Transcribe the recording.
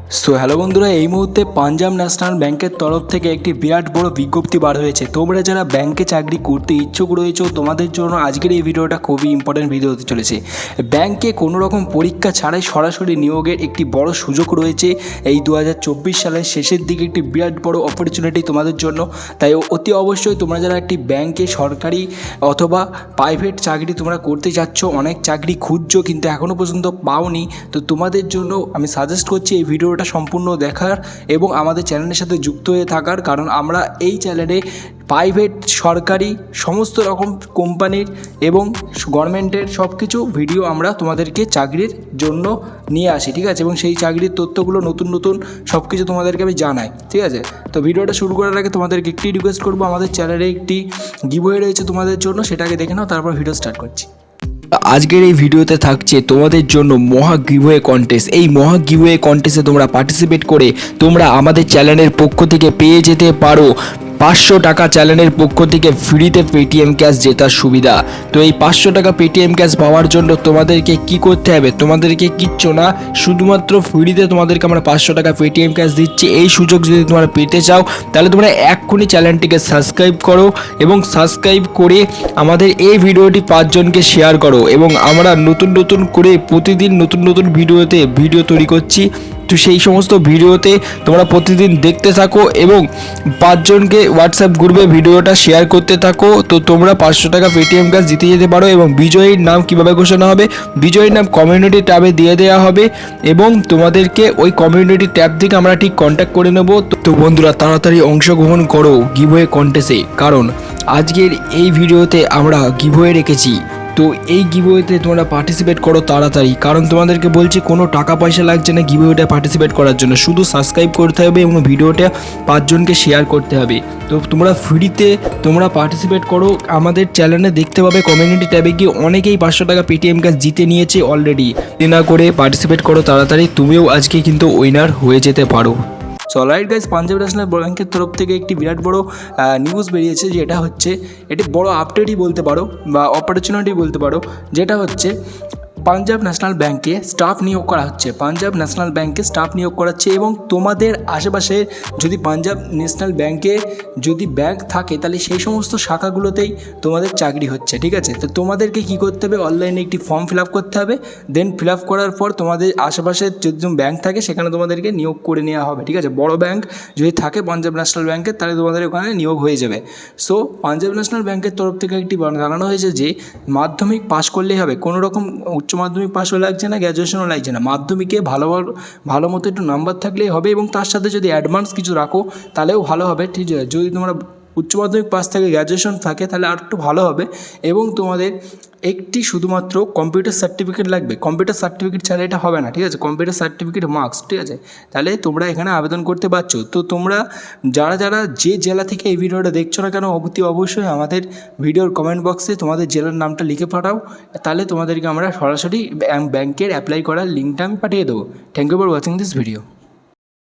So hello বন্ধুরা, এই মুহূর্তে পাঞ্জাব ন্যাশনাল ব্যাংকের তরফ থেকে একটি বিরাট বড় বিজ্ঞপ্তি বার হয়েছে। তোমরা যারা ব্যাংকে চাকরি করতে ইচ্ছুক রয়েছো তোমাদের জন্য আজকের এই ভিডিওটা খুবই ইম্পর্টেন্ট ভিডিও হতে চলেছে। ব্যাংকে কোনো রকম পরীক্ষা ছাড়াই সরাসরি নিয়োগের একটি বড় সুযোগ রয়েছে। এই 2024 সালের শেষের দিকে একটি বিরাট বড় অপরচুনিটি তোমাদের জন্য। তাই অতি অবশ্যই তোমরা যারা একটি ব্যাংকে সরকারি অথবা প্রাইভেট চাকরি তোমরা করতে যাচ্ছ, অনেক চাকরি খুঁজছো কিন্তু এখনও পর্যন্ত পাওনি, তো তোমাদের জন্য আমি সাজেস্ট করছি এই ভিডিওটা সম্পূর্ণ দেখার এবং আমাদের চ্যানেলের সাথে যুক্ত হয়ে থাকার। কারণ আমরা এই চ্যানেলে প্রাইভেট সরকারি সমস্ত রকম কোম্পানির এবং গভর্নমেন্টের সব কিছু ভিডিও আমরা তোমাদেরকে চাকরির জন্য নিয়ে আসি, ঠিক আছে, এবং সেই চাকরির তথ্যগুলো নতুন নতুন সব কিছু তোমাদেরকে আমি জানাই, ঠিক আছে। তো ভিডিওটা শুরু করার আগে তোমাদেরকে একটি রিকোয়েস্ট করবো, আমাদের চ্যানেলে একটি গিভওয়ে রয়েছে তোমাদের জন্য, সেটাকে দেখে নাও, তারপর ভিডিও স্টার্ট করছি। আজকের এই ভিডিওতে থাকছে তোমাদের জন্য মহা গিভওয়ে কন্টেস্ট। এই মহা গিভওয়ে কন্টেস্টে তোমরা পার্টিসিপেট করে তোমরা আমাদের চ্যানেলের পক্ষ থেকে পেয়ে যেতে পারো 500 টাকা চ্যানেলের পক্ষ থেকে ফ্রিতে পেটিএম ক্যাশ জেতার সুবিধা। তো এই 500 টাকা পেটিএম ক্যাশ পাওয়ার জন্য তোমাদেরকে কি করতে হবে? তোমাদেরকে কিচ্ছু না, শুধুমাত্র ফ্রিতে তোমাদেরকে আমরা 500 টাকা পেটিএম ক্যাশ দিচ্ছি। এই সুযোগ যদি তোমরা পেতে চাও তাহলে তোমরা এক্ষুনি চ্যানেলটিকে সাবস্ক্রাইব করো এবং সাবস্ক্রাইব করে আমাদের এই ভিডিওটি 5 জনকে শেয়ার করো। এবং আমরা নতুন নতুন করে প্রতিদিন নতুন নতুন ভিডিও তৈরি করছি। তো সেই সমস্ত ভিডিওতে তোমরা প্রতিদিন দেখতে থাকো এবং 5 জনকে হোয়াটসঅ্যাপ গ্রুপে ভিডিওটা শেয়ার করতে থাকো। তো তোমরা 500 টাকা পেটিএম ক্যাশ জিতে যেতে পারো। এবং বিজয়ীর নাম কিভাবে ঘোষণা হবে? বিজয়ীর নাম কমিউনিটি ট্যাবে দিয়ে দেওয়া হবে এবং তোমাদেরকে ওই কমিউনিটি ট্যাব থেকে আমরা ঠিক কন্ট্যাক্ট করে নেব। তো বন্ধুরা, তাড়াতাড়ি অংশগ্রহণ করো গিভওয়ে কন্টেস্টে, কারণ আজকের এই ভিডিওতে আমরা গিভওয়ে রেখেছি। তো এই গিভওয়েতে তোমরা পার্টিসিপেট করো তাড়াতাড়ি, কারণ তোমাদেরকে বলছি কোনো টাকা পয়সা লাগছে না গিভওয়েটা পার্টিসিপেট করার জন্য, শুধু সাবস্ক্রাইব করতে হবে এবং ভিডিওটা 5 জনকে শেয়ার করতে হবে। তো তোমরা ফ্রিতে তোমরা পার্টিসিপেট করো। আমাদের চ্যানেলে দেখতে পাবে কমিউনিটি ট্যাবে গিয়ে অনেকেই 500 টাকা পেটিএম ক্যাশ জিতে নিয়েছে অলরেডি। না করে পার্টিসিপেট করো তাড়াতাড়ি, তুমিও আজকে কিন্তু উইনার হয়ে যেতে পারো। So alright guys, Punjab national ব্যাংকের তরফ থেকে একটি বিরাট বড় নিউজ বেরিয়েছে, যেটা হচ্ছে এটি বড় আপডেটই বলতে পারো বা অপরচুনিটি বলতে পারো, যেটা হচ্ছে পাঞ্জাব ন্যাশনাল ব্যাংকে স্টাফ নিয়োগ করা হচ্ছে। পাঞ্জাব ন্যাশনাল ব্যাংকে স্টাফ নিয়োগ করাচ্ছে এবং তোমাদের আশেপাশে যদি পাঞ্জাব ন্যাশনাল ব্যাংকে যদি ব্যাংক থাকে তাহলে সেই সমস্ত শাখাগুলোতেই তোমাদের চাকরি হচ্ছে, ঠিক আছে। তো তোমাদেরকে কী করতে হবে? অনলাইনে একটি ফর্ম ফিল আপ করতে হবে। দেন ফিল আপ করার পর তোমাদের আশেপাশে যদি ব্যাংক থাকে সেখানে তোমাদেরকে নিয়োগ করে নেওয়া হবে, ঠিক আছে। বড় ব্যাংক যদি থাকে পাঞ্জাব ন্যাশনাল ব্যাংকে তাহলে তোমাদের ওখানে নিয়োগ হয়ে যাবে। সো পাঞ্জাব ন্যাশনাল ব্যাংকের তরফ থেকে একটি জানানো হয়েছে যে মাধ্যমিক পাশ করলেই হবে, কোনো রকম উচ্চ মাধ্যমিক পাশও লাগছে না, গ্র্যাজুয়েশনও লাগছে না। মাধ্যমিকে ভালো মতো একটু নাম্বার থাকলেই হবে এবং তার সাথে যদি অ্যাডভান্স কিছু রাখো তাহলেও ভালো হবে, ঠিক আছে। যদি তোমরা উচ্চ মাধ্যমিক পাস থেকে গ্র্যাজুয়েশন থাকে তাহলে আর একটু ভালো হবে। এবং তোমাদের একটি শুধুমাত্র কম্পিউটার সার্টিফিকেট লাগবে। কম্পিউটার সার্টিফিকেট ছাড়া এটা হবে না, ঠিক আছে। কম্পিউটার সার্টিফিকেট মার্কস, ঠিক আছে। তাহলে তোমরা এখানে আবেদন করতে পারছো। তো তোমরা যারা যে জেলা থেকে এই ভিডিওটা দেখছো না কেন, অবশ্যই আমাদের ভিডিওর কমেন্ট বক্সে তোমাদের জেলার নামটা লিখে পাঠাও, তাহলে তোমাদেরকে আমরা সরাসরি ব্যাংকের অ্যাপ্লাই করার লিঙ্কটা আমি পাঠিয়ে দেবো। Thank you for watching this video.